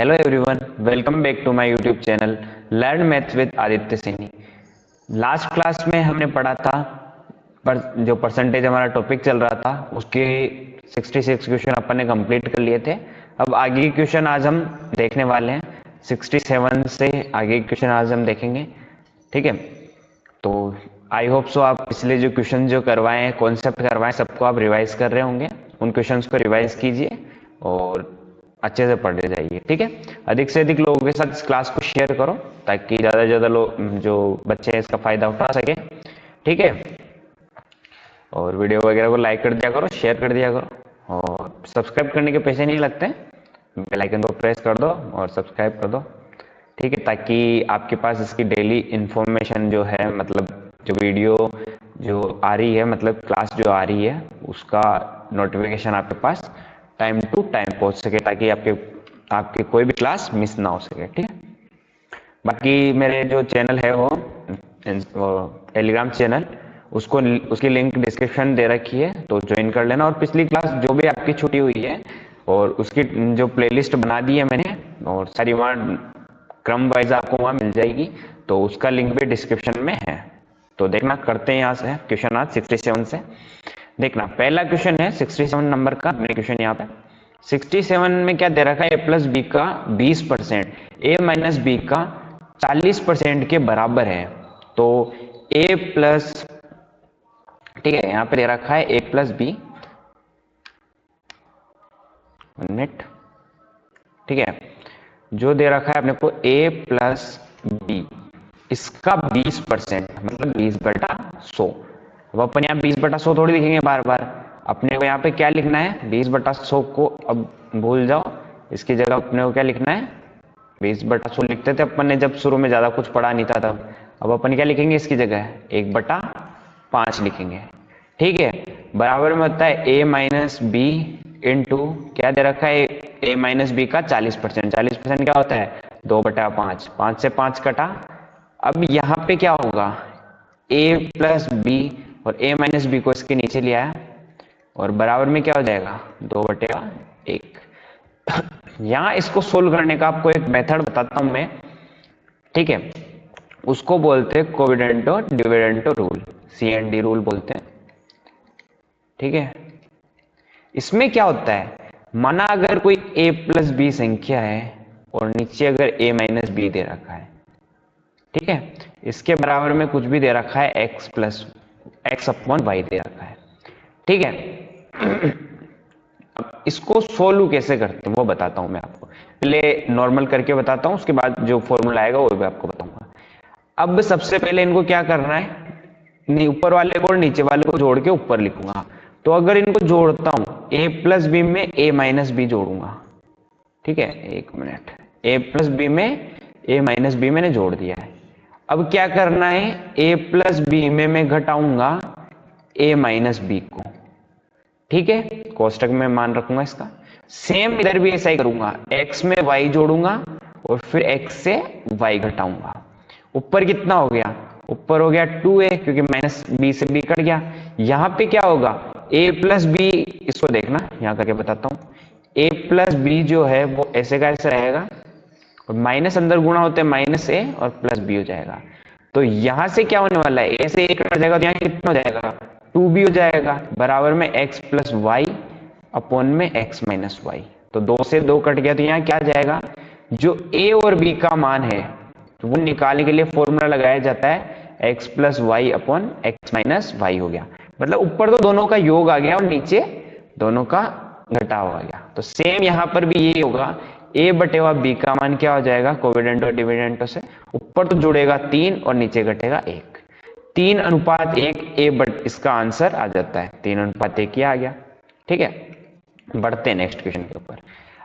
Hello everyone, welcome back to my YouTube channel learn maths with Aditya Saini. Last class में हमने पढ़ा था जो परसेंटेज हमारा टॉपिक चल रहा था उसके 66 क्वेश्चन अपन ने कंप्लीट कर लिए थे। अब आगे के क्वेश्चन आज हम देखने वाले हैं। 67 से आगे के क्वेश्चन आज हम देखेंगे। ठीक है, तो आई होप सो आप पिछले जो क्वेश्चन जो करवाए हैं, कॉन्सेप्ट करवाए, सबको आप रिवाइज कर रहे होंगे। उन क्वेश्चंस को रिवाइज कीजिए और अच्छे से पढ़ते जाइए। ठीक है, अधिक से अधिक लोगों के साथ इस क्लास को शेयर करो ताकि ज़्यादा से ज़्यादा लोग जो बच्चे हैं इसका फ़ायदा उठा सके। ठीक है, और वीडियो वगैरह को लाइक कर दिया करो, शेयर कर दिया करो और सब्सक्राइब करने के पैसे नहीं लगते, बेल आइकन को प्रेस कर दो और सब्सक्राइब कर दो। ठीक है, ताकि आपके पास इसकी डेली इंफॉर्मेशन जो है, मतलब जो वीडियो जो आ रही है, मतलब क्लास जो आ रही है, उसका नोटिफिकेशन आपके पास टाइम टू टाइम पहुंच सके ताकि आपकी कोई भी क्लास मिस ना हो सके। ठीक है, बाकी मेरे जो चैनल है वो टेलीग्राम चैनल, उसकी लिंक डिस्क्रिप्शन दे रखी है, तो ज्वाइन कर लेना। और पिछली क्लास जो भी आपकी छुट्टी हुई है और उसकी जो प्लेलिस्ट बना दी है मैंने, और सारी वहाँ क्रम वाइज आपको वहाँ मिल जाएगी, तो उसका लिंक भी डिस्क्रिप्शन में है। तो देखना, करते हैं यहाँ से क्वेश्चन आज 67 से। देखना, पहला क्वेश्चन है 67 नंबर का अपने क्वेश्चन यहाँ पे। 67 में क्या दे रखा है? ए प्लस बी का 20% ए माइनस बी का 40% के बराबर है। तो ए प्लस, ठीक है, यहाँ पे दे रखा है ए प्लस बी, मिनट, ठीक है, जो दे रखा है अपने को ए प्लस बी, इसका 20% मतलब 20/100। अब अपन यहाँ 20/100 थोड़ी लिखेंगे बार बार, अपने को यहाँ पे क्या लिखना है? 20/100 को अब भूल जाओ, इसकी जगह अपने को क्या लिखना है? 20/100 लिखते थे अपन ने जब शुरू में, ज्यादा कुछ पढ़ा नहीं था तब। अब अपन क्या लिखेंगे इसकी जगह? 1/5 लिखेंगे। ठीक है, बराबर में होता है ए माइनस बी इंटू, क्या दे रखा है? ए माइनस बी का 40%। 40% क्या होता है? 2/5। 5 से 5 कटा। अब यहाँ पे क्या होगा? a प्लस बी, और a माइनस बी को इसके नीचे लिया है और बराबर में क्या हो जाएगा? 2/1। यहाँ इसको सोल्व करने का आपको एक मेथड बताता हूं मैं। ठीक है, उसको बोलते हैं कोविडेंटो डिविडेंटो रूल, CND रूल बोलते हैं। ठीक है, इसमें क्या होता है? माना अगर कोई a प्लस बी संख्या है और नीचे अगर a माइनस बी दे रखा है, ठीक है, इसके बराबर में कुछ भी दे रखा है, x/y दे रखा है। ठीक है, अब इसको सोल्व कैसे करते हैं वो बताता हूं मैं आपको। पहले नॉर्मल करके बताता हूं, उसके बाद जो फॉर्मूला आएगा वो भी आपको बताऊंगा। अब सबसे पहले इनको क्या करना है? नहीं, ऊपर वाले को और नीचे वाले को जोड़ के ऊपर लिखूंगा। तो अगर इनको जोड़ता हूं, a प्लस बी में a माइनस बी जोड़ूंगा। ठीक है, एक मिनट, a प्लस बी में a माइनस बी मैंने जोड़ दिया है। अब क्या करना है? a प्लस बी में मैं घटाऊंगा a माइनस बी को। ठीक है, कोष्टक में मान रखूंगा इसका। सेम इधर भी ऐसा ही करूंगा, x में y जोड़ूंगा और फिर x से y घटाऊंगा। ऊपर कितना हो गया? ऊपर हो गया 2a, क्योंकि माइनस b से b कट गया। यहां पे क्या होगा? a प्लस बी, इसको देखना, यहां करके बताता हूं। a प्लस बी जो है वो ऐसे का ऐसे रहेगा, और माइनस अंदर गुणा होते हैं, माइनस ए और प्लस बी हो जाएगा। तो यहां से क्या होने वाला है? ए से ए कट जाएगा, तो यहाँ कितना हो जाएगा? 2b हो जाएगा, बराबर में x प्लस वाई अपॉन में x माइनस वाई। तो 2 से 2 कट गया, तो यहाँ क्या जाएगा? जो a और b का मान है तो वो निकालने के लिए फॉर्मूला लगाया जाता है, x plus y upon x minus y हो गया। मतलब ऊपर तो दोनों का योग आ गया और नीचे दोनों का घटाव आ गया। तो सेम यहाँ पर भी ये होगा, a/b का मान क्या हो जाएगा? कोविडेंट और डिविडेंट से ऊपर तो जुड़ेगा 3 और नीचे घटेगा 1। 3:1 a, इसका आंसर आ जाता है 3:1 ही आ गया। ठीक है, बढ़ते हैं नेक्स्ट क्वेश्चन के ऊपर।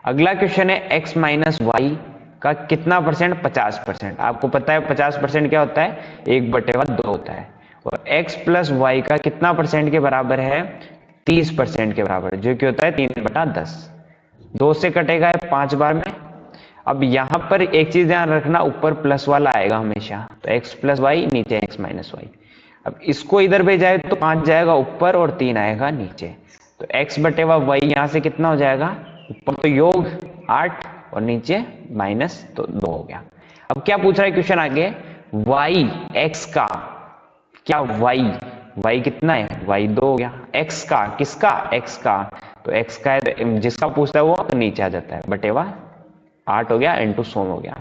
अगला क्वेश्चन है x माइनस वाई का कितना परसेंट? 50%। आपको पता है 50% क्या होता है? 1/2 होता है। और x प्लस वाई का कितना परसेंट के बराबर है? 30% के बराबर, जो कि होता है 3/10। 2 से कटेगा 5 बार में। अब यहां पर एक चीज ध्यान रखना, ऊपर प्लस वाला आएगा हमेशा, तो x प्लस वाई, नीचे x माइनस वाई। अब इसको इधर भेजाए तो 5 जाएगा ऊपर और 3 आएगा नीचे। तो x/y यहां से कितना हो जाएगा? ऊपर तो योग 8 और नीचे माइनस तो 2 हो गया। अब क्या पूछ रहा है क्वेश्चन आगे, y x का, क्या y कितना है, y 2 हो गया, x का, किसका, x का, तो x का है तो जिसका पूछता है वो तो नीचे आ जाता है, बटेवा 8 हो गया इंटू 100 हो गया।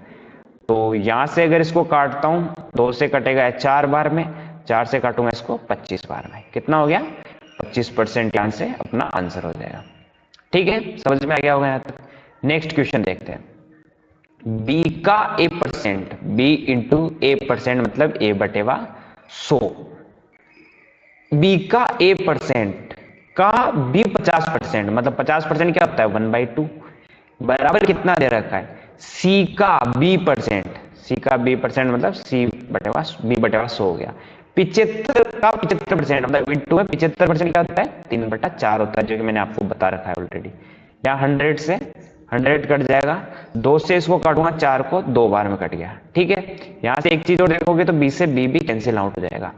तो यहां से अगर इसको काटता हूं 2 से कटेगा 4 बार में, 4 से काटूंगा इसको 25 बार में, कितना हो गया 25% यहां से अपना आंसर हो जाएगा। ठीक है, समझ में आ गया होगा यहां तक। नेक्स्ट क्वेश्चन देखते हैं, b का a%, b इंटू a% मतलब a बटेवा 100, b का a% का b 50% मतलब 50% क्या होता है 1/2 बराबर कितना दे रखा है, c का b%, c का b% मतलब c बटेवा b बटेवा 100 हो गया। 75 का 75% मतलब इंटू में 75% क्या होता है 3/4 होता है, जो कि मैंने आपको बता रखा है ऑलरेडी। यहाँ 100 से 100 कट जाएगा, 2 से इसको काटूंगा 4 को 2 बार में कट गया। ठीक है, यहां से एक चीज और देखोगे तो b से b भी कैंसिल आउट हो जाएगा,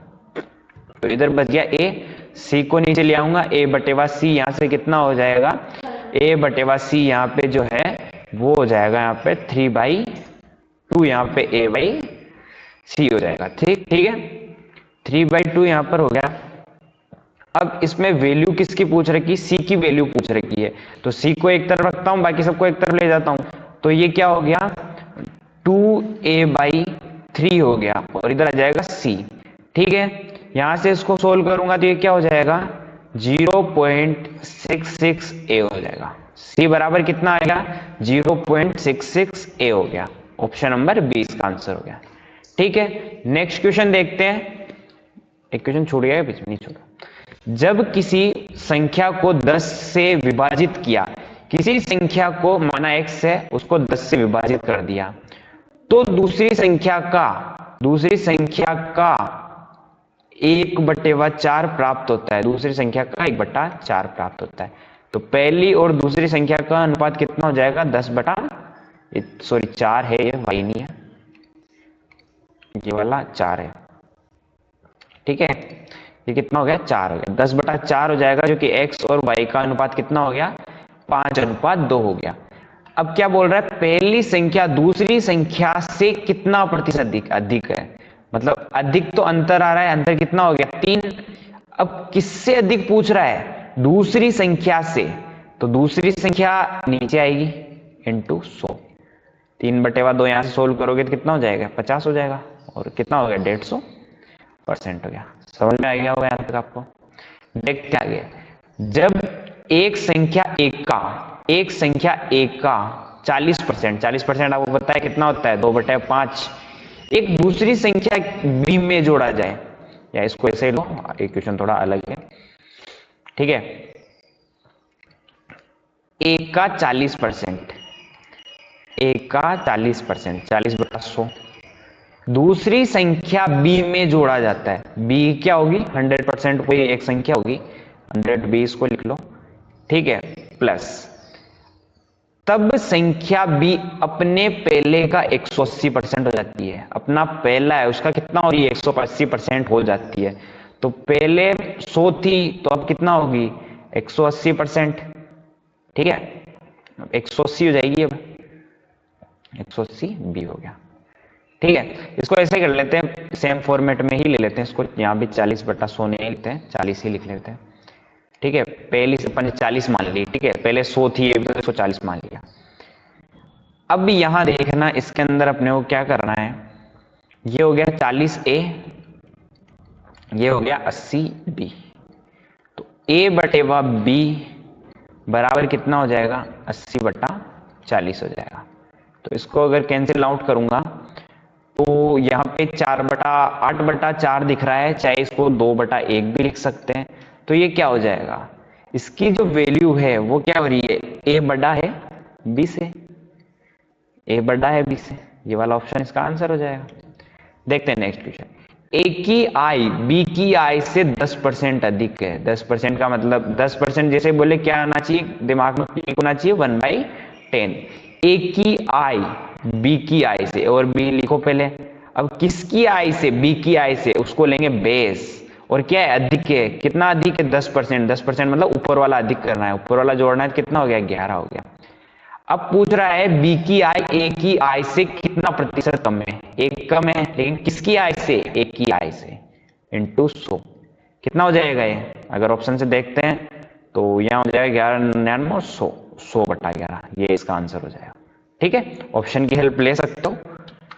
तो इधर बच गया a, c को नीचे ले आऊंगा a बटेवा c, यहां से कितना हो जाएगा a बटेवा c, यहाँ पे जो है वो हो जाएगा यहाँ पे 3/2, यहाँ पे a/c हो जाएगा। ठीक है, 3/2 यहाँ पर हो गया। अब इसमें वैल्यू किसकी पूछ रखी, c की वैल्यू पूछ रखी है, तो c को एक तरफ रखता हूं, बाकी सबको एक तरफ ले जाता हूं, तो ये क्या हो गया 2a/3 हो गया और इधर आ जाएगा c। ठीक है, यहां से इसको सोल्व करूंगा तो ये क्या हो जाएगा 0.66a हो जाएगा, c बराबर कितना आएगा 0.66a हो गया, ऑप्शन नंबर 20 का आंसर हो गया। ठीक है, नेक्स्ट क्वेश्चन देखते हैं, एक क्वेश्चन छूट गया बीच में, नहीं छूटा। जब किसी संख्या को 10 से विभाजित किया, किसी संख्या को माना x है उसको 10 से विभाजित कर दिया, तो दूसरी संख्या का 1/4 प्राप्त होता है, दूसरी संख्या का 1/4 प्राप्त होता है। तो पहली और दूसरी संख्या का अनुपात कितना हो जाएगा 4 है, ये y नहीं है, ये वाला 4 है। ठीक है, ये कितना हो गया 4 हो गया, 10/4 हो जाएगा, जो कि x और y का अनुपात कितना हो गया 5:2 हो गया। अब क्या बोल रहा है, पहली संख्या दूसरी संख्या से कितना प्रतिशत अधिक है, मतलब अधिक तो अंतर आ रहा है, अंतर कितना हो गया 3। अब किससे अधिक पूछ रहा है, दूसरी संख्या से, तो दूसरी संख्या नीचे आएगी इंटू 100, 3/2 यहां से सोल्व करोगे तो कितना हो जाएगा 50 हो जाएगा, और कितना हो गया 150% हो गया। समझ में आ गया होगा यहां तक आपको। देखते आगे, जब एक संख्या एक का 40% आपको पता है कितना होता है 2/5, एक दूसरी संख्या b में जोड़ा जाए, या इसको ऐसे लो, एक क्वेश्चन थोड़ा अलग है। ठीक है, एक का 40%, 40/100 दूसरी संख्या b में जोड़ा जाता है, b क्या होगी 100%, कोई एक संख्या होगी 120 को लिख लो। ठीक है, प्लस तब संख्या b अपने पहले का 180% हो जाती है, अपना पहला है उसका कितना हो रही है 180% हो जाती है, तो पहले 100 थी तो अब कितना होगी 180%। ठीक है, 180 हो जाएगी, अब 180 b हो गया। ठीक है, इसको ऐसे कर लेते हैं, सेम फॉर्मेट में ही ले लेते हैं इसको, यहाँ भी 40/100 नहीं लिखते हैं, 40 ही लिख लेते हैं। ठीक है, पहली से 40 मान ली, ठीक है, पहले 100 थी, ये भी 140 मान लिया। अब यहां देखना, इसके अंदर अपने को क्या करना है, ये हो गया 40a, ये हो गया 80b, तो a/b बराबर कितना हो जाएगा 80/40 हो जाएगा। तो इसको अगर कैंसिल आउट करूंगा तो यहाँ पे 8/4 दिख रहा है, चाहे इसको 2/1 भी लिख सकते हैं। तो ये क्या हो जाएगा, इसकी जो वैल्यू है वो क्या हो रही है, a बड़ा है b से, a बड़ा है b से, ये वाला ऑप्शन इसका आंसर हो जाएगा। देखते हैं नेक्स्ट क्वेश्चन, a की i b की i से 10% अधिक है, 10% का मतलब 10% जैसे बोले क्या आना चाहिए दिमाग में, क्लिक होना चाहिए 1/10। a की i b की i से, और b लिखो पहले, अब किसकी i से, b की i से, उसको लेंगे बेस, और क्या है अधिक है, कितना अधिक है 10%, 10% मतलब ऊपर वाला अधिक करना है, ऊपर वाला जोड़ना है, कितना हो गया 11 हो गया। अब पूछ रहा है बी की आय ए की आय से कितना प्रतिशत कम है। एक कम है लेकिन किसकी आय से, ए की आय से, इंटू 100 कितना हो जाएगा ये, अगर ऑप्शन से देखते हैं तो यहाँ हो जाएगा 1199 और 100, 100/11, ये इसका आंसर हो जाएगा। ठीक है, ऑप्शन की हेल्प ले सकते हो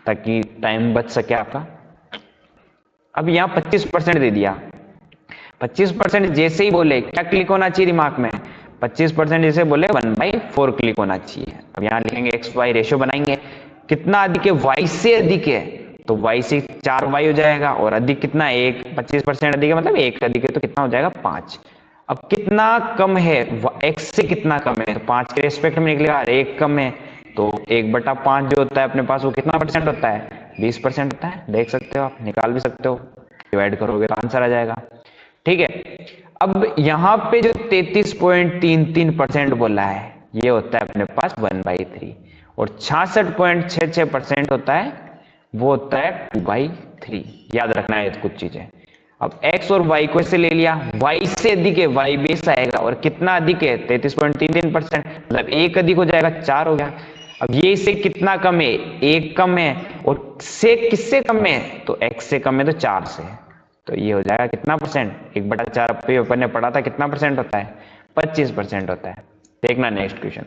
ताकि टाइम बच सके आपका। अब यहाँ 25% दे दिया, 25% जैसे ही बोले क्या क्लिक होना चाहिए दिमाग में, 25% जैसे बोले 1/4 क्लिक होना चाहिए। अब यहाँ लिखेंगे एक्स वाई रेशियो बनाएंगे, कितना अधिक है, वाई से अधिक है तो वाई से 4y हो जाएगा, और अधिक कितना है, 25% अधिक है मतलब 1 अधिक है तो कितना हो जाएगा 5। अब कितना कम है, x से कितना कम है, तो 5 के रेस्पेक्ट में निकलेगा, 1 कम है तो 1/5 जो होता है अपने पास वो कितना परसेंट होता है, 20% होता है। देख सकते हो आप, निकाल भी सकते हो, डिवाइड करोगे तो आंसर आ जाएगा। ठीक है, अब यहाँ पे जो 33.33% बोला है ये होता है अपने पास 1/3, और 66.66% होता है वो होता है 2/3। याद रखना है कुछ चीजें। अब x और y को ऐसे ले लिया, y से अधिक है, y बेस आएगा, और कितना अधिक है 33.33%, मतलब 1 अधिक हो जाएगा 4 हो गया। अब ये से कितना कम है, 1 कम है, और से किससे कम है, तो x से कम है तो 4 से, तो ये हो जाएगा कितना परसेंट, 1/4 अपन ने पढ़ा था कितना परसेंट होता है, 25% होता है। देखना नेक्स्ट क्वेश्चन,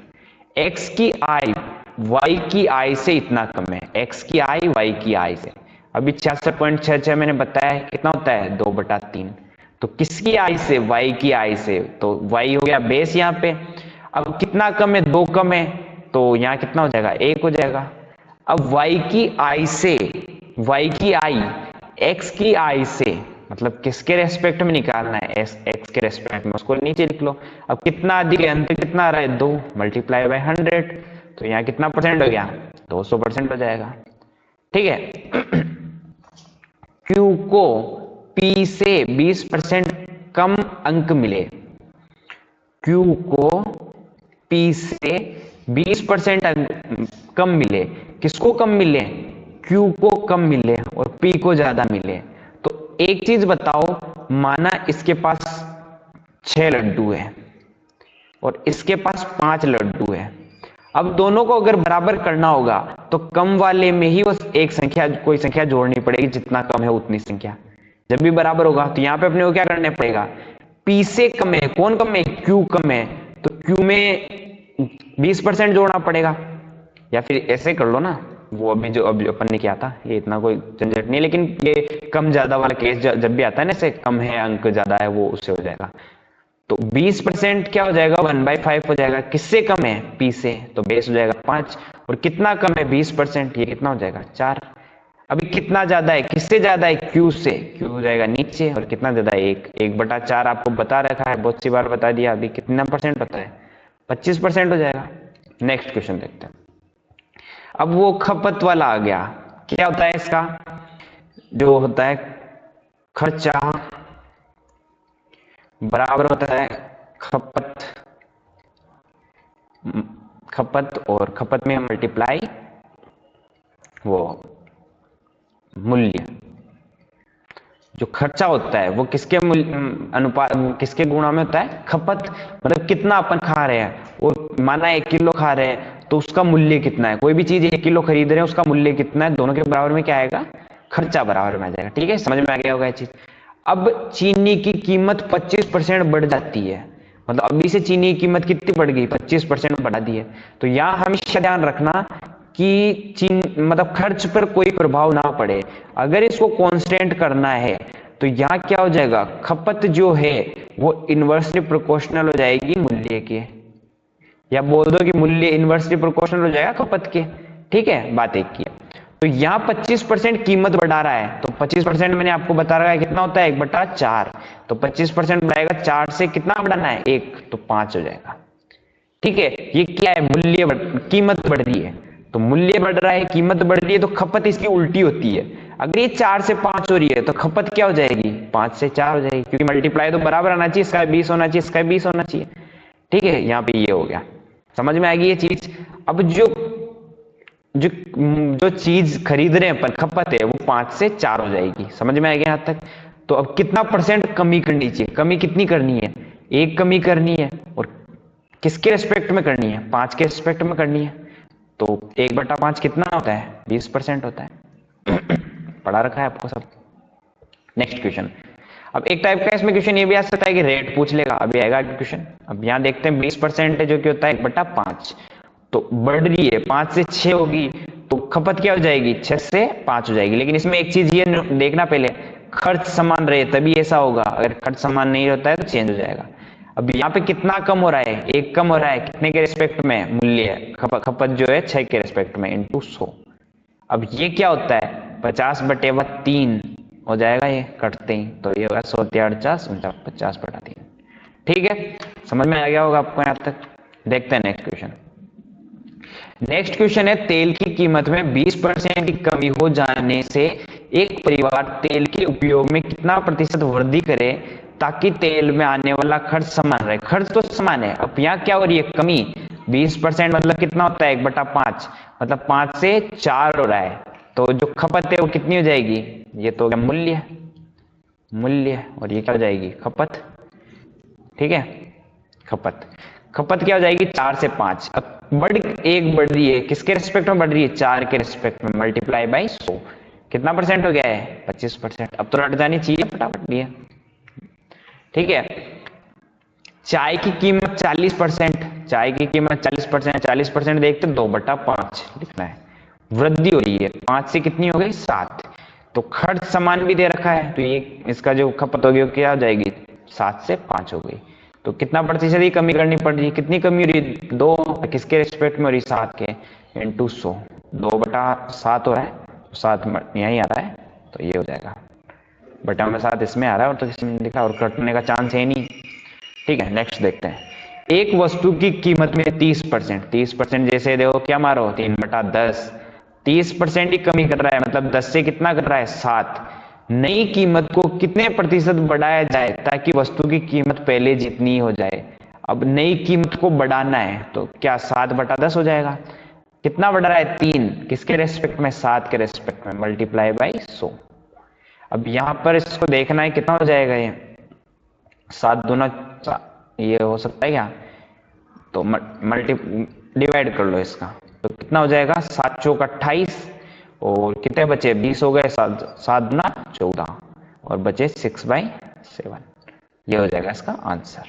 x की आय y की आय से इतना कम है, x की आय y की आय से, अभी 66.66 मैंने बताया कितना होता है 2/3, तो किसकी आय से, y की आय से, तो y हो गया बेस यहाँ पे। अब कितना कम है, 2 कम है तो यहाँ कितना हो जाएगा 1 हो जाएगा। अब y की आय से, y की आय x की आय से, मतलब किसके रेस्पेक्ट में निकालना है, x के रेस्पेक्ट में, उसको नीचे लिख लो। अब कितना अधिक है, अंतर कितना आ रहा है 2 × 100, तो यहाँ कितना परसेंट हो गया 200% हो जाएगा। ठीक है, Q को P से 20% कम अंक मिले, Q को P से 20% कम मिले, किसको कम मिले, Q को कम मिले और P को ज्यादा मिले, तो एक चीज बताओ, माना इसके पास 6 लड्डू है और इसके पास 5 लड्डू है, अब दोनों को अगर बराबर करना होगा तो कम वाले में ही वो एक संख्या, कोई संख्या जोड़नी पड़ेगी, जितना कम है उतनी संख्या। जब भी बराबर होगा तो यहाँ पे अपने को क्या करना पड़ेगा, P से कम है, कौन कम है, Q कम है, तो Q में 20% जोड़ना पड़ेगा, या फिर ऐसे कर लो ना, वो अभी जो अभी अपन ने किया था, ये इतना कोई झंझट नहीं, लेकिन ये कम ज्यादा वाला केस जब भी आता है ना, ऐसे कम है अंक ज्यादा है वो उससे हो जाएगा। तो 20% क्या हो जाएगा 1/5 हो जाएगा, किससे कम है, P से, तो बेस हो जाएगा 5, और कितना कम है 20%, ये कितना हो जाएगा 4। अभी कितना ज्यादा है, किससे ज्यादा है, Q से, Q हो जाएगा नीचे, और कितना ज्यादा है 1/4 आपको बता रखा है, बहुत सी बार बता दिया, अभी कितना परसेंट होता है 25% हो जाएगा। नेक्स्ट क्वेश्चन देखते हैं। अब वो खपत वाला आ गया, क्या होता है इसका, जो होता है खर्चा बराबर होता है खपत, खपत और खपत में मल्टीप्लाई वो मूल्य, जो खर्चा होता है वो किसके अनुपात, किसके गुणा में होता है, खपत, मतलब कितना अपन खा रहे हैं, और माना 1 किलो खा रहे हैं तो उसका मूल्य कितना है, कोई भी चीज 1 किलो खरीद रहे हैं उसका मूल्य कितना है, दोनों के बराबर में क्या आएगा, खर्चा बराबर में आ जाएगा। ठीक है, समझ में आ गया होगा ये चीज। अब चीनी की कीमत 25% बढ़ जाती है, मतलब अभी से चीनी की कीमत कितनी बढ़ गई, 25% बढ़ा दी है, तो यहाँ हमेशा ध्यान रखना कि मतलब खर्च पर कोई प्रभाव ना पड़े। अगर इसको कांस्टेंट करना है तो यहाँ क्या हो जाएगा, खपत जो है वो इनवर्सली प्रोपोर्शनल हो जाएगी मूल्य के, या बोल दो कि मूल्य इनवर्सली प्रोपोर्शनल हो जाएगा खपत के। ठीक है, बात एक की है। तो यहाँ 25% कीमत बढ़ा रहा है, तो 25% मैंने आपको बता रहा है कितना होता है 1/4, तो 25% बढ़ाएगा, 4 से कितना बढ़ाना है 1, तो 5 हो जाएगा। ठीक है, ये क्या है, कीमत बढ़ रही है, तो मूल्य बढ़ रहा है, कीमत बढ़ रही है, तो खपत इसकी उल्टी होती है। अगर ये 4 से 5 हो रही है तो खपत क्या हो जाएगी, 5 से 4 हो जाएगी, क्योंकि मल्टीप्लाई तो बराबर आना चाहिए, इसका 20 होना चाहिए, इसका 20 होना चाहिए। ठीक है, यहाँ पे ये हो गया, समझ में आ गई ये चीज। अब जो जो जो चीज खरीद रहे हैं अपन, खपत है, वो 5 से 4 हो जाएगी, समझ में आ गया यहाँ तक। तो अब कितना परसेंट कमी करनी चाहिए, कमी कितनी करनी है, 1 कमी करनी है, और किसके रेस्पेक्ट में करनी है? 5 के रेस्पेक्ट में करनी है। तो 1/5 कितना होता है? 20% होता है। पढ़ा रखा है आपको सब। Next question. अब एक टाइप का इसमें क्वेश्चन ये भी आ सकता है कि रेट पूछ लेगा, अभी आएगा क्वेश्चन। अब यहाँ देखते हैं 20% है जो कि होता है 1/5, तो बढ़ रही है 5 से 6 होगी, तो खपत क्या हो जाएगी? 6 से 5 हो जाएगी। लेकिन इसमें एक चीज ये देखना पहले, खर्च समान रहे तभी ऐसा होगा, अगर खर्च समान नहीं होता है तो चेंज हो जाएगा। अब यहाँ पे कितना कम हो रहा है? 1 कम हो रहा है, कितने के रिस्पेक्ट में? मूल्य खपत जो है 6 के रिस्पेक्ट में इंटू 100। अब ये क्या होता है? 50/3 हो जाएगा, ये कटते ही तो ये होगा 100×3 50/3। ठीक है, समझ में आ गया होगा आपको यहाँ तक। देखते हैं नेक्स्ट क्वेश्चन। नेक्स्ट क्वेश्चन है, तेल की कीमत में 20% की कमी हो जाने से एक परिवार तेल के उपयोग में कितना प्रतिशत वृद्धि करे ताकि तेल में आने वाला खर्च समान रहे? खर्च तो समान है, अब यहाँ क्या हो रही है? कमी। 20% मतलब कितना होता है? 1/5, मतलब 5 से 4 हो रहा है, तो जो खपत है वो कितनी हो जाएगी? ये तो मूल्य, मूल्य, और ये क्या हो जाएगी? खपत। ठीक है, खपत। खपत क्या हो जाएगी? 4 से 5। अब बढ़ रही है, किसके रिस्पेक्ट में बढ़ रही है? 4 के रिस्पेक्ट में, मल्टीप्लाई बाई 100। कितना परसेंट हो गया है? 25%। अब तो रट जानी चाहिए फटाफट लिए। ठीक है, चाय की कीमत 40%, चाय की कीमत 40%, 40% देखते 2/5 लिखना है। वृद्धि हो रही है 5 से कितनी हो गई? 7। तो खर्च समान भी दे रखा है, तो ये इसका जो खपत होगी वो क्या हो जाएगी? 7 से 5 हो गई। तो कितना प्रतिशत ही कमी करनी पड़ रही है? कितनी कमी हो रही है? 2। किसके रिस्पेक्ट में हो रही? 7 के, इंटू 100। 2/7 हो रहा है, 7 यहीं आ रहा है, तो ये हो जाएगा। बटा में 7 इसमें आ रहा है और तो इसमें लिखा, और कटने का चांस है नहीं। ठीक है, नेक्स्ट देखते हैं। एक वस्तु की कीमत में 30%, 30% जैसे देखो क्या मारो? 3/10, 30% ही कमी कर रहा है, मतलब 10 से कितना कर रहा है? 7। नई कीमत को कितने प्रतिशत बढ़ाया जाए ताकि वस्तु की कीमत पहले जितनी हो जाए? अब नई कीमत को बढ़ाना है तो क्या 7/10 हो जाएगा? कितना बढ़ रहा है? 3। किसके रेस्पेक्ट में? 7 के रेस्पेक्ट में, मल्टीप्लाई बाई 100। अब यहां पर इसको देखना है कितना हो जाएगा ये? 7 दूना, ये हो सकता है क्या? तो मल्टी डिवाइड कर लो इसका, तो कितना हो जाएगा? 7 चौक 28, और कितने बचे? 20 हो गए। 7 दूना 14, और बचे 6/7। ये हो जाएगा इसका आंसर।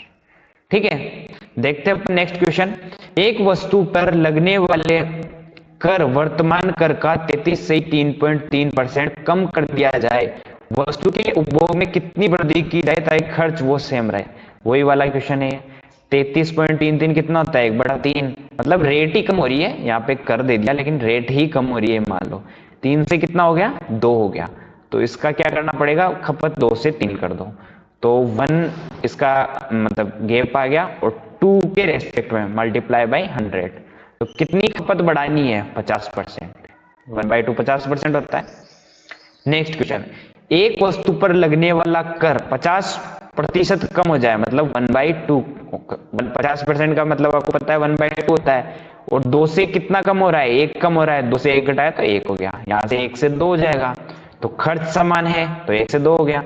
ठीक है, देखते हैं नेक्स्ट क्वेश्चन। एक वस्तु पर लगने वाले कर वर्तमान कर का 33 से 3.3% कम कर दिया जाए, वस्तु के उपभोग में कितनी वृद्धि की जाए ताकि खर्च वो सेम रहे? वही वाला क्वेश्चन है। 33.33 कितना होता है? 1/3, मतलब रेट ही कम हो रही है। यहाँ पे कर दे दिया लेकिन रेट ही कम हो रही है। मान लो 3 से कितना हो गया? 2 हो गया, तो इसका क्या करना पड़ेगा? खपत 2 से 3 कर दो, तो 1 इसका मतलब गैप आ गया, और 2 के रेस्पेक्ट में मल्टीप्लाई बाई 100। तो कितनी खपत बढ़ानी है? 50%। 1/2 50% होता है। Next question. एक वस्तु पर लगने वाला कर 50% कम हो जाए, मतलब 1/2। 50% का मतलब आपको पता है 1/2 होता है, और 2 से कितना कम हो रहा है? 1 कम हो रहा है। 2 से 1 घटाया तो 1 हो गया। यहां से 1 से 2 हो जाएगा, तो खर्च समान है तो 1 से 2 हो गया।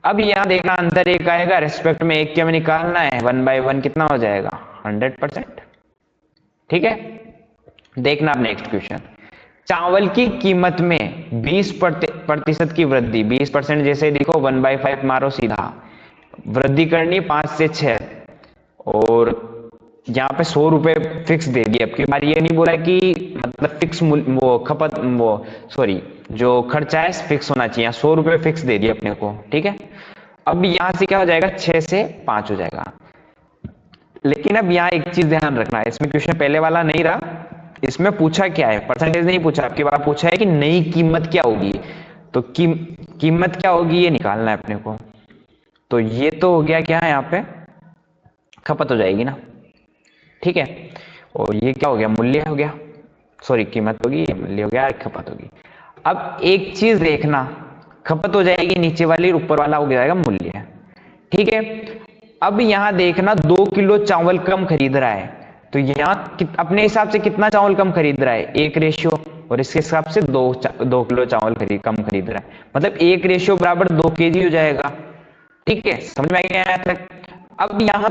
अब यहां देखना अंतर 1 आएगा, रेस्पेक्ट में 1 के हमें निकालना है। 1/1 कितना हो जाएगा? 100%। ठीक है, देखना आप नेक्स्ट क्वेश्चन। चावल की कीमत में 20% की वृद्धि, 20% जैसे देखो 1/5 मारो सीधा, वृद्धि करनी 5 से 6, और यहाँ पे 100 रुपए फिक्स दे दिए। अब की बार ये नहीं बोला कि मतलब फिक्स वो खपत वो सॉरी जो खर्चा है फिक्स होना चाहिए, 100 रुपए फिक्स दे दिए अपने को। ठीक है, अब यहां से क्या हो जाएगा? 6 से 5 हो जाएगा। लेकिन अब यहाँ एक चीज ध्यान रखना है, इसमें क्वेश्चन पहले वाला नहीं रहा। इसमें पूछा क्या है? परसेंटेज नहीं पूछा, आपकी बार पूछा है कि नई कीमत क्या होगी, तो कीमत क्या होगी ये निकालना है अपने को। तो ये तो हो गया क्या है? यहाँ पे खपत हो जाएगी ना। ठीक है, और ये क्या हो गया? मूल्य हो गया। सॉरी, कीमत होगी, ये मूल्य हो गया, खपत होगी। अब एक चीज देखना, खपत हो जाएगी नीचे वाली, ऊपर वाला हो जाएगा मूल्य। ठीक है, अब यहां देखना 2 किलो चावल कम खरीद रहा है, तो यहाँ अपने हिसाब से कितना चावल कम खरीद रहा है? 1 रेशियो, और इसके हिसाब से 2 किलो चावल कम खरीद रहा है, मतलब 1 रेशियो बराबर 2 kg हो जाएगा। ठीक है, समझ में आ गया यहाँ तक? अब यहाँ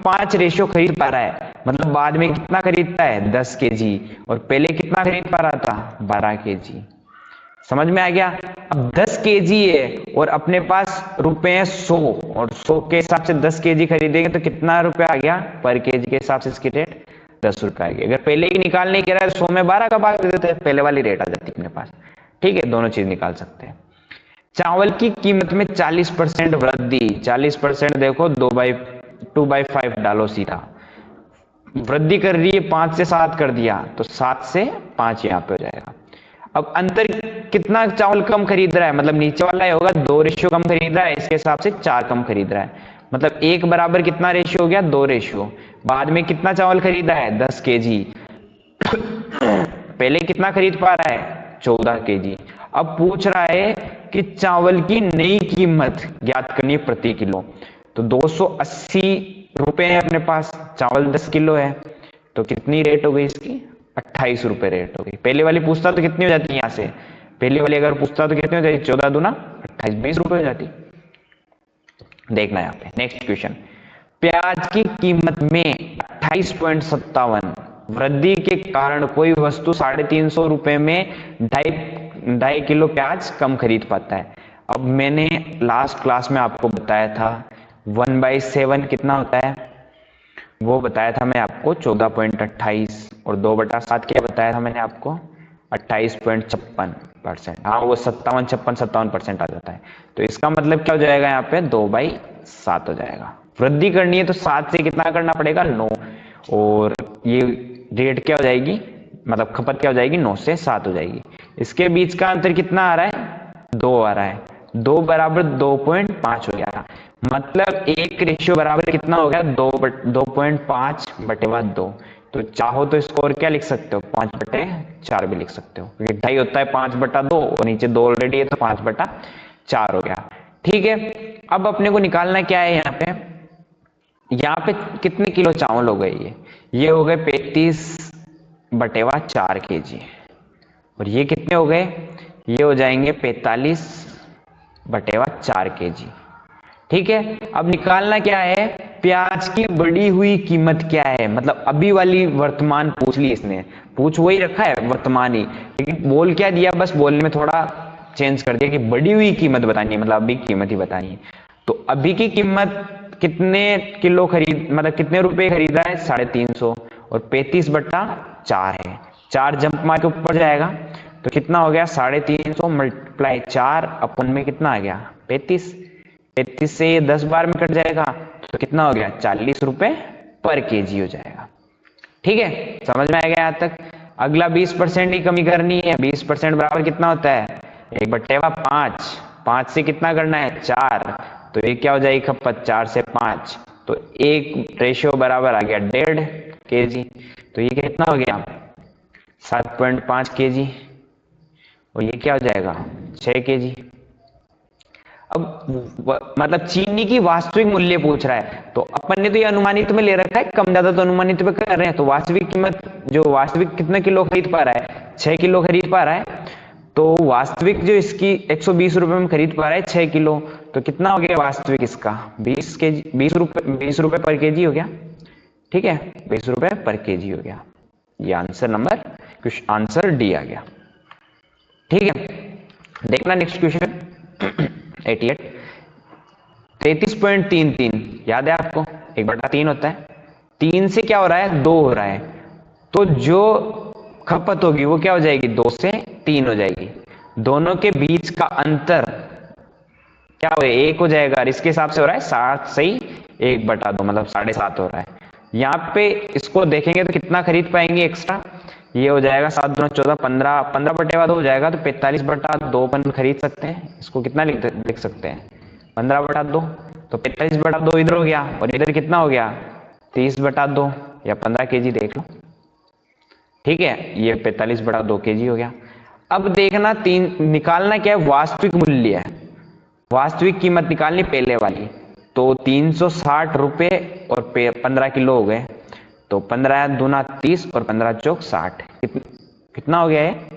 5 रेशियो खरीद पा रहा है, मतलब बाद में कितना खरीदता है 10 केजी, और पहले कितना खरीद पा रहा था 12 केजी। समझ में आ गया। अब 10 केजी है और अपने पास रुपए हैं 100, और 100 के हिसाब से 10 केजी खरीदेंगे तो कितना रुपया आ गया पर केजी के हिसाब से इसकी रेट 10 रुपए आ गया। अगर पहले ही निकालने के रहा है 100 में 12 का भाग दे देते हैं, पहले वाली रेट आ जाती है अपने पास। ठीक है, दोनों चीज निकाल सकते हैं। चावल की कीमत में 40% वृद्धि, 40% देखो 2/5 डालो सीधा, वृद्धि कर रही है 5 से 7 कर दिया तो 7 से 5 यहाँ पे हो जाएगा। अब अंतर कितना चावल कम खरीद रहा है, मतलब नीचे वाला ही होगा 2 रेशियो कम खरीद रहा है, इसके हिसाब से 4 कम खरीद रहा है, मतलब 1 बराबर कितना रेशियो हो गया 2 रेशियो। बाद में कितना चावल खरीदा है 10 केजी, पहले कितना खरीद पा रहा है 14 केजी। अब पूछ रहा है कि चावल की नई कीमत ज्ञात करनी प्रति किलो, तो 280 रुपए है अपने पास, चावल 10 किलो है, तो कितनी रेट हो गई इसकी 28 रुपए रेट हो गई। पहले वाली पूछता तो कितनी हो जाती है, यहाँ से पहले वाली अगर पूछता तो कितनी हो जाती, 14 दूना 28, 20 रुपए हो जाती। देखना यहाँ पे नेक्स्ट क्वेश्चन, प्याज की कीमत में 28.57 वृद्धि के कारण कोई वस्तु 350 रुपए में 2.5 किलो प्याज कम खरीद पाता है। अब मैंने लास्ट क्लास में आपको बताया था 1/7 कितना होता है, वो बताया था मैं आपको 14.28, और 2/7 क्या बताया था मैंने आपको 28.56%। हाँ वो 57% आ जाता है, तो इसका मतलब क्या हो जाएगा यहाँ पे 2/7 हो जाएगा। वृद्धि करनी है तो 7 से कितना करना पड़ेगा 9, और ये रेट क्या हो जाएगी, मतलब खपत क्या हो जाएगी 9 से 7 हो जाएगी। इसके बीच का अंतर कितना आ रहा है 2 आ रहा है, 2 बराबर 2.5 हो गया, मतलब 1 रेशियो बराबर कितना हो गया 2.5/2। तो चाहो तो इसको और क्या लिख सकते हो 5/4 भी लिख सकते हो, क्योंकि 2.5 होता है 5/2 और नीचे 2 ऑलरेडी है तो 5/4 हो गया। ठीक है, अब अपने को निकालना क्या है, यहाँ पे कितने किलो चावल हो गए, ये हो गए 35/4 केजी, और ये कितने हो गए, ये हो जाएंगे 45/4 केजी। ठीक है, अब निकालना क्या है, प्याज की बढ़ी हुई कीमत क्या है, मतलब अभी वाली वर्तमान पूछ ली इसने, पूछ वही रखा है वर्तमान ही, लेकिन बोल क्या दिया, बस बोलने में थोड़ा चेंज कर दिया कि बढ़ी हुई कीमत बतानी है, मतलब अभी कीमत ही बतानी है। तो अभी की कीमत कितने किलो खरीद, मतलब कितने रुपए खरीदा है 350, और 35/4 है, 4 जंप मार के ऊपर जाएगा तो कितना हो गया 350 मल्टीप्लाई 4 अपन में कितना आ गया 35 से ये 10 बार में कट जाएगा तो कितना हो गया 40 रुपए पर केजी हो जाएगा। ठीक है, समझ में आ गया यहाँ तक। अगला 20% की कमी करनी है, 20% बराबर कितना होता है 1/5, 5 से कितना करना है 4, तो ये क्या हो जाएगी खपत 4 से 5, तो 1 रेशियो बराबर आ गया 1.5 केजी, तो ये कितना हो गया 7.5 केजी, और ये क्या हो जाएगा 6 केजी। अब मतलब चीनी की वास्तविक मूल्य पूछ रहा है, तो अपन ने तो ये अनुमानित में ले रखा है, कम ज्यादा तो अनुमानित में कर रहे हैं, तो वास्तविक कीमत जो वास्तविक कितने किलो खरीद पा रहा है 6 किलो खरीद पा रहा है, तो वास्तविक जो इसकी 120 रुपए में खरीद पा रहा है 6 किलो, तो कितना हो गया वास्तविक इसका 20 रुपए पर केजी हो गया। ठीक है, 20 रुपए पर केजी हो गया, ये आंसर नंबर आंसर डी आ गया। ठीक है, देखना नेक्स्ट क्वेश्चन 88, 33.33 याद है आपको 1/3 होता है, 3 से क्या हो रहा है 2 हो रहा है, तो जो खपत होगी वो क्या हो जाएगी 2 से 3 हो जाएगी, दोनों के बीच का अंतर क्या हो 1 हो जाएगा, और इसके हिसाब से हो रहा है 7 से 1/2 मतलब 7.5 हो रहा है। यहाँ पे इसको देखेंगे तो कितना खरीद पाएंगे एक्स्ट्रा, ये हो जाएगा 7 दूना 14, 15/2 हो जाएगा, तो 45/2 अपन खरीद सकते हैं, इसको कितना लिख सकते हैं 15/2, तो 45/2 इधर हो गया, और इधर कितना हो गया 30/2 या 15 केजी देख लो। ठीक है, ये 45/2 केजी हो गया। अब देखना निकालना क्या है वास्तविक मूल्य, वास्तविक कीमत निकालनी पहले वाली, तो 360 रुपए और 15 किलो हो गए, तो 15 दूना 30 और 15 चौक 60, कितना हो गया है,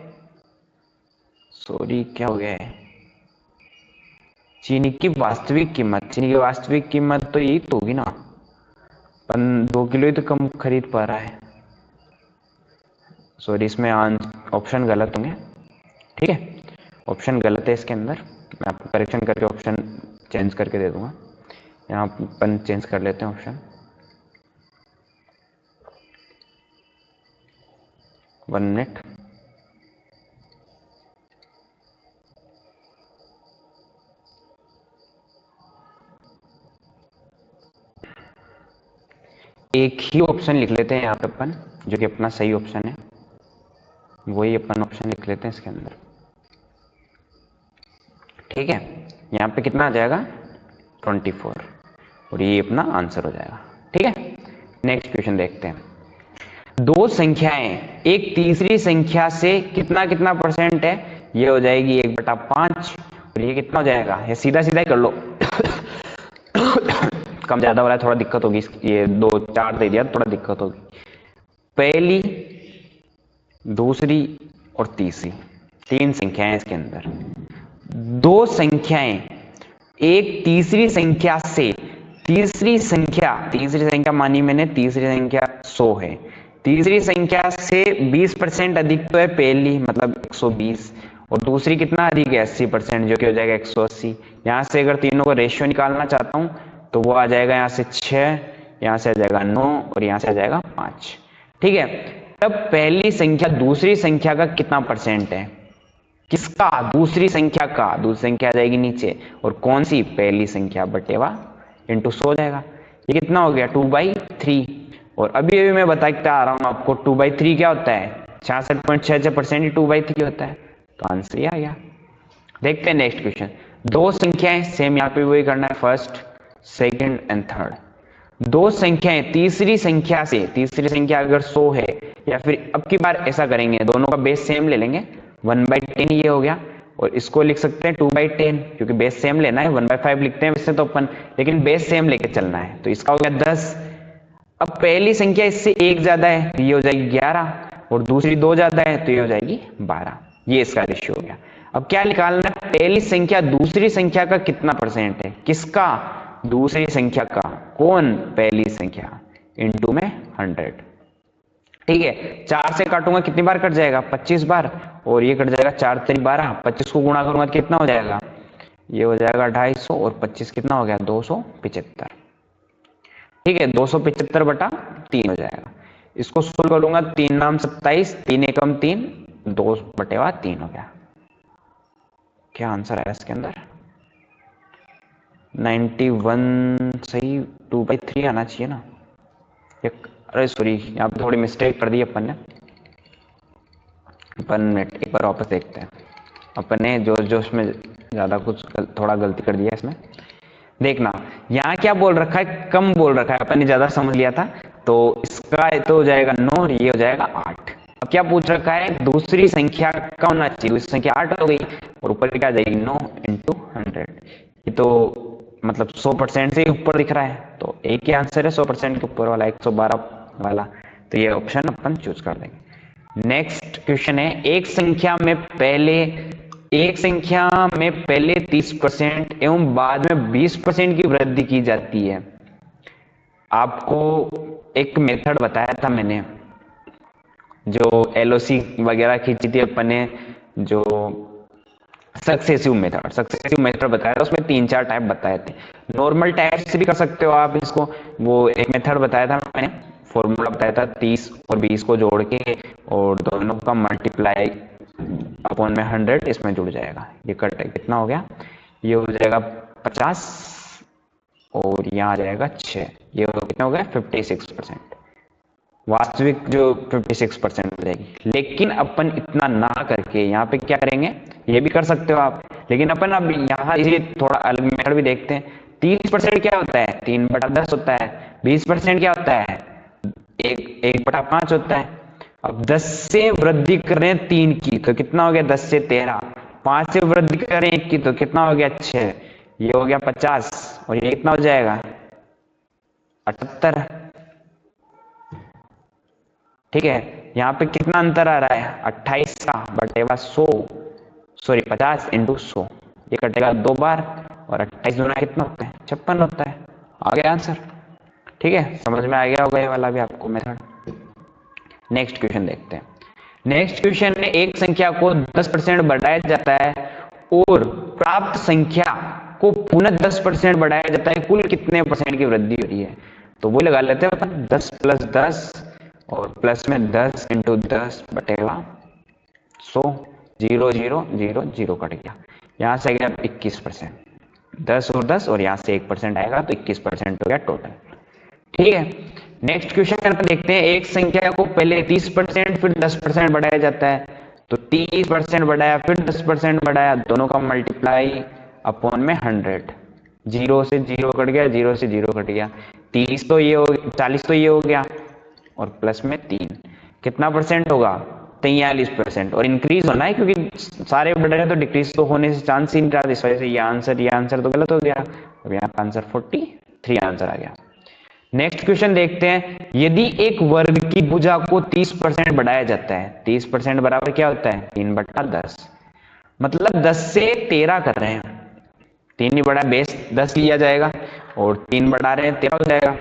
सॉरी क्या हो गया है चीनी की वास्तविक कीमत तो यही तो होगी ना, 2 किलो ही तो कम खरीद पा रहा है। सॉरी, इसमें ऑप्शन गलत होंगे, ठीक है, ऑप्शन गलत है इसके अंदर। मैं आपको करेक्शन करके ऑप्शन चेंज करके दे दूंगा। यहाँ अपन चेंज कर लेते हैं ऑप्शन। 1 मिनट। एक ही ऑप्शन लिख लेते हैं यहाँ पे अपन, जो कि अपना सही ऑप्शन है, वही अपन ऑप्शन लिख लेते हैं इसके अंदर, ठीक है। यहाँ पे कितना आ जाएगा 24, और ये अपना आंसर हो जाएगा, ठीक है। नेक्स्ट क्वेश्चन देखते हैं। दो संख्याएं एक तीसरी संख्या से कितना कितना परसेंट है, ये हो जाएगी 1/5, और ये कितना हो जाएगा, ये सीधा सीधा ही कर लो। कम ज्यादा वाला थोड़ा दिक्कत होगी, ये 2 4 दे दिया थोड़ा दिक्कत होगी। पहली, दूसरी और तीसरी, 3 संख्याएं इसके अंदर। दो संख्याएं एक तीसरी संख्या से, तीसरी संख्या मानी मैंने, तीसरी संख्या 100 है, तीसरी संख्या से 20% अधिक तो है पहली, मतलब 120, और दूसरी कितना अधिक है 80%, जो कि हो जाएगा 180। यहां से अगर तीनों को रेशियो निकालना चाहता हूं तो वो आ जाएगा यहाँ से 6, यहाँ से आ जाएगा 9, और यहाँ से आ जाएगा 5, ठीक है। तब पहली संख्या दूसरी संख्या का कितना परसेंट है, किसका, दूसरी संख्या का, दूसरी संख्या आ जाएगी नीचे, और कौन सी, पहली संख्या बटेवा इंटू 100 जाएगा। ये कितना हो गया 2/3, और अभी मैं बताता आ रहा हूं आपको 2/3 क्या होता है, 66.66% ही 2/3 होता है, तो आंसर ये आ गया। देखते हैं नेक्स्ट क्वेश्चन। दो संख्याएं, सेम यहाँ पे वही करना है, फर्स्ट सेकंड एंड थर्ड। दो संख्याएं तीसरी संख्या से, तीसरी संख्या अगर 100 है, या फिर अब की बार ऐसा करेंगे, दोनों का बेस सेम ले लेंगे, 1/10 ये हो गया, और इसको लिख सकते हैं 2/10, क्योंकि बेस सेम लेना है, 1/5 लिखते हैं वैसे तो अपन, लेकिन बेस सेम लेके चलना है, तो इसका हो गया 10। अब पहली संख्या इससे 1 ज्यादा है तो ये हो जाएगी 11, और दूसरी 2 ज्यादा है तो ये हो जाएगी 12, ये इसका रेशियो हो गया। अब क्या निकालना है, पहली संख्या दूसरी संख्या का कितना परसेंट है, किसका, दूसरी संख्या का, कौन, पहली संख्या, इनटू में 100, ठीक है। 4 से काटूंगा कितनी बार कट जाएगा, 25 बार, और ये कट जाएगा 4 3 12, 25 को गुणा करूंगा कितना हो जाएगा, ये हो जाएगा 250, और 25 कितना हो गया 275, ठीक है, 275/3 हो जाएगा। इसको सोल्व करूंगा, 3 नाम 27, 3 एकम 3, 2/3 हो गया। क्या आंसर आया इसके अंदर, 91 सही, 2/3 आना चाहिए ना, अरे सॉरी यहाँ पे थोड़ी मिस्टेक कर दी अपन ने। 1 मिनट, एक बार वापस देखते हैं, अपन ने जोश में ज्यादा कुछ थोड़ा गलती कर दिया इसमें। देखना यहाँ क्या बोल रखा है, कम बोल रखा है, अपन ने ज्यादा समझ लिया था, तो इसका तो हो जाएगा 9, और ये हो जाएगा 8। अब क्या पूछ रखा है, दूसरी संख्या का होना चाहिए, दूसरी संख्या 8 हो गई, और ऊपर क्या आ जाएगी 9 × 100, ये तो मतलब 100% से ऊपर दिख रहा है, तो एक ही आंसर है 100% के ऊपर वाला, 112 वाला, तो ये ऑप्शन अपन चूज कर देंगे। नेक्स्ट क्वेश्चन है, एक संख्या में पहले 30% एवं बाद में 20% की वृद्धि की जाती है। आपको एक मेथड बताया था मैंने, जो एलओसी वगैरह खींची थी अपन ने, जो सक्सेसिव मेथड बताया था, उसमें 3-4 टाइप बताए थे। नॉर्मल टाइप से भी कर सकते हो आप इसको, वो एक मेथड बताया था मैंने, फॉर्मूला बताया था 30 और 20 को जोड़ के, और दोनों का मल्टीप्लाई अपॉन में 100 इसमें जुड़ जाएगा, ये कट कितना हो गया, ये हो जाएगा 50, और यहाँ आ जाएगा 6, ये कितना हो गया 56%, वास्तविक जो 56% हो जाएगी। लेकिन अपन इतना ना करके यहाँ पे क्या करेंगे, ये भी कर सकते हो आप, लेकिन अपन अब यहाँ इसी थोड़ा अलग मेथड भी देखते हैं। 30% क्या होता है, 3/10 होता है। 20% क्या होता है, 1/5 होता है। अब 10 से वृद्धि करें 3 की तो कितना हो गया, 10 से 13, 5 से वृद्धि करें 1 की तो कितना हो गया 6, ये हो गया 50, और ये कितना हो जाएगा 78, ठीक है। यहाँ पे कितना अंतर आ रहा है, 28 का बटेवा 100, सॉरी 50 × 100, ये कटेगा 2 बार, और 28 दूना कितना होता है 56 होता है। आ गया आंसर। ठीक है, समझ में आ गया होगा ये वाला भी आपको मेथड। नेक्स्ट क्वेश्चन देखते हैं। नेक्स्ट क्वेश्चन में एक संख्या को 10% बढ़ाया जाता है और प्राप्त संख्या को पुनः 10% बढ़ाया जाता है, कुल कितने परसेंट की वृद्धि हो रही है? तो वो लगा लेते हैं अपन 10 + 10 और प्लस में 10 × 10 बटेगा 100, 0 0 0 0 कट गया, यहां से आ गया 21%। 10 और 10 और यहां से 1% आएगा तो 21% हो गया टोटल। ठीक है, नेक्स्ट क्वेश्चन पर देखते हैं। एक संख्या को पहले 30% फिर 10% बढ़ाया जाता है, तो 30% बढ़ाया फिर 10% बढ़ाया, दोनों का मल्टीप्लाई अपॉन में 100, 0 से 0 कट गया, 0 से 0 कट गया, 30 तो ये हो 40 तो ये हो गया और प्लस में 3 कितना परसेंट होगा 43%। और इंक्रीज होना है क्योंकि सारे बढ़ रहे हैं तो डिक्रीज तो होने से चांस ही नहीं रहा, इस वजह से ये आंसर तो गलत हो गया। अब यहाँ का आंसर 43 आंसर आ गया। नेक्स्ट क्वेश्चन देखते हैं। यदि एक वर्ग की भुजा को 30% बढ़ाया जाता है, 30% बराबर क्या होता है 3/10, मतलब 10 से 13 कर रहे हैं, 3 ही बड़ा बेस 10 लिया जाएगा और 3 बढ़ा रहे हैं 13 हो जाएगा।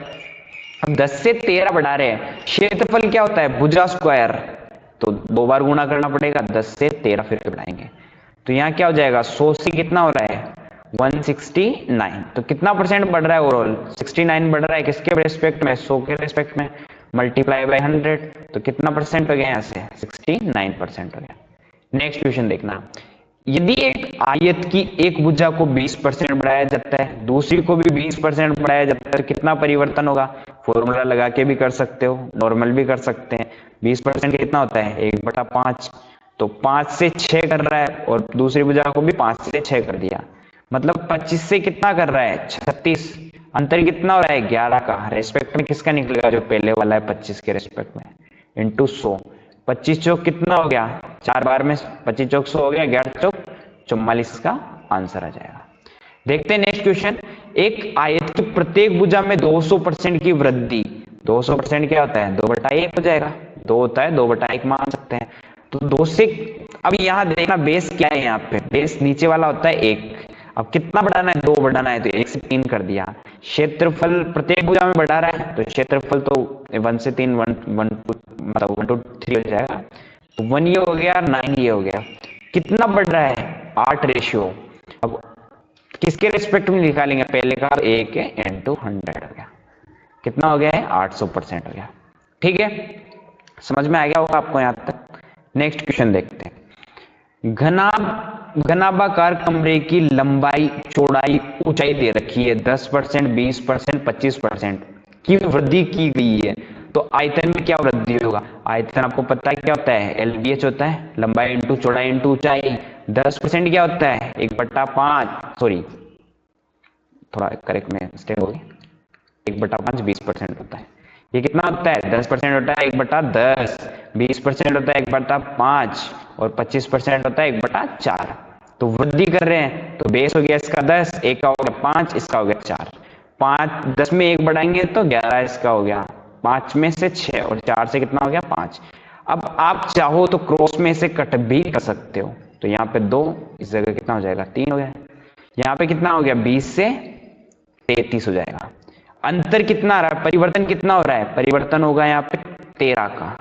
अब 10 से 13 बढ़ा रहे हैं, क्षेत्रफल क्या होता है भुजा स्क्वायर, तो 2 बार गुणा करना पड़ेगा, 10 से 13 फिर बढ़ाएंगे, तो यहाँ क्या हो जाएगा 100 से कितना हो रहा है 169, तो कितना परसेंट बढ़ रहा है ओवरऑल 69 बढ़ रहा है, किसके रेस्पेक्ट में 100 के रेस्पेक्ट में, मल्टीप्लाई बाय 100, तो कितना परसेंट हो गया यहाँ से 69% हो गया। नेक्स्ट क्वेश्चन देखना। यदि एक आयत की एक भुजा को 20% बढ़ाया जाता है, दूसरी को भी 20% बढ़ाया जाता है, तो कितना परिवर्तन होगा? फॉर्मूला लगा के भी कर सकते हो, नॉर्मल भी कर सकते हैं। 20% कितना होता है 1/5, तो 5 से 6 कर रहा है और दूसरी भुजा को भी 5 से 6 कर दिया, मतलब 25 से कितना कर रहा है 36, अंतर कितना हो रहा है 11 का, रेस्पेक्ट में किसका निकलेगा जो पहले वाला है 25 के रेस्पेक्ट में, इंटू 100, 25 चौक कितना हो गया 4 बार में 25 चौक 100 हो गया, 11 चौक 44 का आंसर आ जाएगा। देखते हैं नेक्स्ट क्वेश्चन। एक आयत की प्रत्येक भुजा में 200% की वृद्धि, 200% क्या होता है 2/1 हो जाएगा, 2 होता है 2/1 मान सकते हैं, तो 2 से अब यहां देखना बेस क्या है, यहाँ पे बेस नीचे वाला होता है 1, अब कितना बढ़ाना है 2 बढ़ाना है, तो 1 से 3 कर दिया। क्षेत्रफल प्रत्येक भुजा में बढ़ा रहा है, तो क्षेत्रफल तो 1 से 3 1 मतलब 1 to 3 हो जाएगा, तो 1 ये हो गया 9 ये हो गया, कितना बढ़ रहा है 8 रेशियो। अब किसके रेस्पेक्ट में निकालेंगे, पहले का 1 है into 100 हो गया, कितना हो गया है 800% हो गया। ठीक है, समझ में आ गया होगा आपको यहां तक। नेक्स्ट क्वेश्चन देखते हैं। घनाभाकार कमरे की लंबाई चौड़ाई ऊंचाई दे रखी है, 10%, 20%, 25% की वृद्धि की गई है, तो आयतन में क्या वृद्धि होगा? आयतन आपको पता है क्या होता है LBH होता है, लंबाई इंटू चौड़ाई इंटू ऊंचाई। 10% क्या होता है 1/5, सॉरी थोड़ा करेक्ट में मिस्टेक होगी, 1/5 20% होता है, ये कितना होता है 10% होता है 1/10, 20% होता है 1/5 और 25% होता है 1/4। तो वृद्धि कर रहे हैं, तो बेस हो गया इसका 10, एक का हो गया 5, इसका हो गया 4, 5 10 में 1 बढ़ाएंगे तो 11 इसका हो गया, 5 में से 6 और 4 से कितना हो गया 5। अब आप चाहो तो क्रॉस में से कट भी कर सकते हो, तो यहाँ पे 2 इस जगह कितना हो जाएगा 3 हो गया, यहाँ पे कितना हो गया 20 से 33 हो जाएगा। अंतर कितना आ रहा है, परिवर्तन कितना हो रहा है, परिवर्तन होगा यहाँ पे 13 का,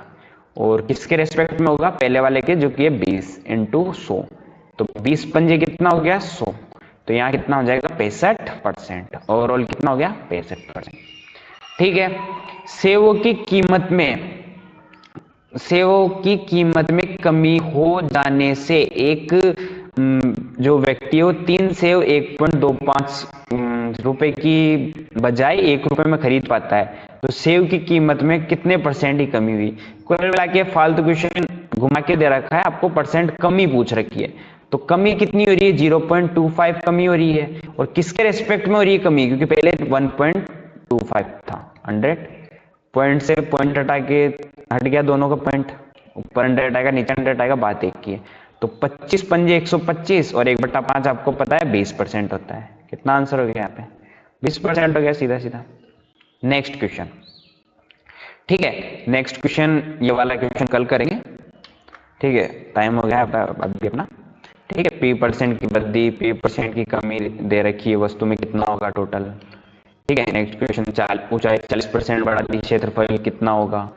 और किसके रेस्पेक्ट में होगा पहले वाले के जो कि है 20 into 100, तो 20 पंजे कितना हो गया 100, तो यहाँ कितना हो जाएगा 65%, ओवरऑल कितना हो गया 65%। ठीक है, सेवों की कीमत में कमी हो जाने से एक जो व्यक्ति हो 3 सेव 1.25 रुपए की बजाय 1 रुपए में खरीद पाता है, तो सेव की कीमत में कितने परसेंट की कमी हुई? कुल मिला के फालतू क्वेश्चन घुमा के दे रखा है, आपको परसेंट कमी पूछ रखी है, तो कमी कितनी हो रही है 0.25 कमी हो रही है, और किसके रेस्पेक्ट में हो रही है कमी, क्योंकि पहले 1.25 था, 100 पॉइंट से पॉइंट हट गया दोनों का पॉइंट, ऊपर 100 आएगा नीचे 100 आएगा, बात एक की है, तो 25 पंजे 125 और 1/5 आपको पता है 20% होता है, कितना आंसर हो गया यहाँ पे 20% हो गया सीधा सीधा। नेक्स्ट क्वेश्चन, ठीक है, नेक्स्ट क्वेश्चन ये वाला क्वेश्चन कल करेंगे, ठीक है टाइम हो गया अभी अपना। ठीक है, P% की वृद्धि, P% की कमी दे रखी है, वस्तु में कितना होगा टोटल। ठीक है, नेक्स्ट क्वेश्चन, ऊंचाई 40% बढ़ा दी, क्षेत्रफल कितना होगा।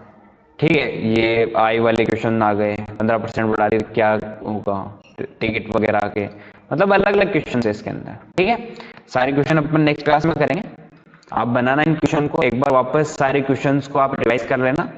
ठीक है, ये आई वाले क्वेश्चन आ गए। 15% बढ़ा दी क्या होगा, टिकट वगैरह के, मतलब अलग अलग क्वेश्चन है इसके अंदर। ठीक है, सारे क्वेश्चन अपन नेक्स्ट क्लास में करेंगे। आप बनाना इन क्वेश्चन को, एक बार वापस सारे क्वेश्चंस को आप रिवाइज कर लेना।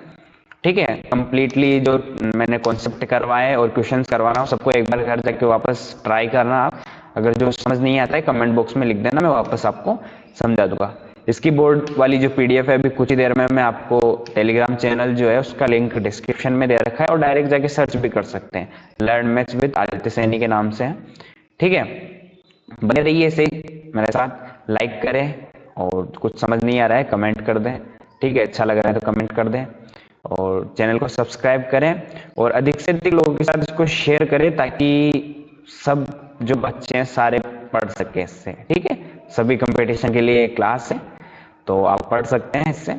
ठीक है, कंप्लीटली जो मैंने कॉन्सेप्ट करवाए और क्वेश्चंस करवा रहा हूँ सबको एक बार घर जाके वापस ट्राई करना आप। अगर जो समझ नहीं आता है कमेंट बॉक्स में लिख देना, मैं वापस आपको समझा दूंगा। इसकी बोर्ड वाली जो पीडीएफ है अभी कुछ ही देर में मैं आपको टेलीग्राम चैनल जो है उसका लिंक डिस्क्रिप्शन में दे रखा है, और डायरेक्ट जाके सर्च भी कर सकते हैं, learn maths with Aditya Saini के नाम से है। ठीक है, बने रहिए ऐसे ही मेरे साथ, लाइक करें, और कुछ समझ नहीं आ रहा है कमेंट कर दें। ठीक है, अच्छा लग रहा है तो कमेंट कर दें, और चैनल को सब्सक्राइब करें, और अधिक से अधिक लोगों के साथ इसको शेयर करें ताकि सब जो बच्चे हैं सारे पढ़ सके इससे। ठीक है, सभी कंपटीशन के लिए क्लास है, तो आप पढ़ सकते हैं इससे,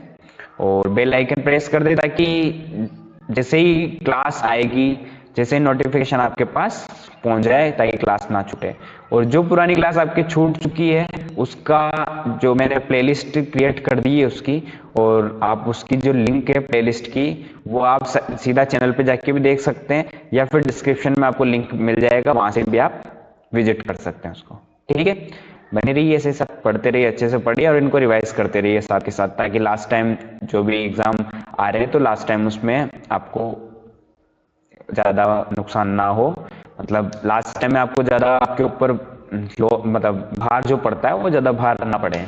और बेल आइकन प्रेस कर दें ताकि जैसे ही क्लास आएगी, जैसे ही नोटिफिकेशन आपके पास पहुंच जाए, ताकि क्लास ना छूटे। और जो पुरानी क्लास आपकी छूट चुकी है उसका जो मैंने प्लेलिस्ट क्रिएट कर दी है उसकी, और आप उसकी जो लिंक है प्लेलिस्ट की वो आप सीधा चैनल पे जाके भी देख सकते हैं, या फिर डिस्क्रिप्शन में आपको लिंक मिल जाएगा, वहां से भी आप विजिट कर सकते हैं उसको। ठीक है, बने रहिए ऐसे, सब पढ़ते रहिए, अच्छे से पढ़िए, और इनको रिवाइज करते रहिए साथ के साथ, ताकि लास्ट टाइम जो भी एग्जाम आ रहे हैं तो लास्ट टाइम उसमें आपको ज्यादा नुकसान ना हो, मतलब लास्ट टाइम में आपको ज्यादा आपके ऊपर मतलब भार जो पड़ता है वो ज्यादा भार ना पड़े,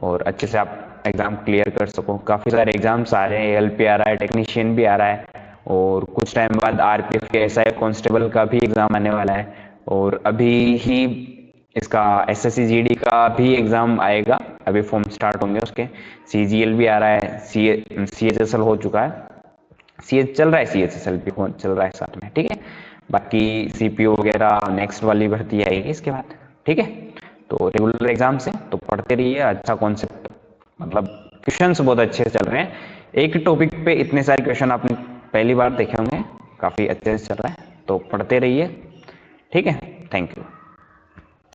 और अच्छे से आप एग्जाम क्लियर कर सको। काफी सारे एग्जाम्स आ रहे हैं, एलपी आ रहा है, टेक्नीशियन भी आ रहा है, और कुछ टाइम बाद आरपीएफ के एसआई कांस्टेबल का भी एग्जाम आने वाला है, और अभी ही इसका एसएससी जीडी का भी एग्जाम आएगा, अभी फॉर्म स्टार्ट होंगे उसके। सीजीएल भी आ रहा है, सीएचएसएल हो चुका है, सीएच चल रहा है, सीएचएसएल भी चल रहा है साथ में। ठीक है, बाकी सीपीओ वगैरह नेक्स्ट वाली भर्ती आएगी इसके बाद। ठीक है, तो रेगुलर एग्जाम से तो पढ़ते रहिए, अच्छा कॉन्सेप्ट, मतलब क्वेश्चंस बहुत अच्छे से चल रहे हैं। एक टॉपिक पे इतने सारे क्वेश्चन आपने पहली बार देखे होंगे, काफी अच्छे से चल रहा है, तो पढ़ते रहिए। ठीक है, थैंक यू।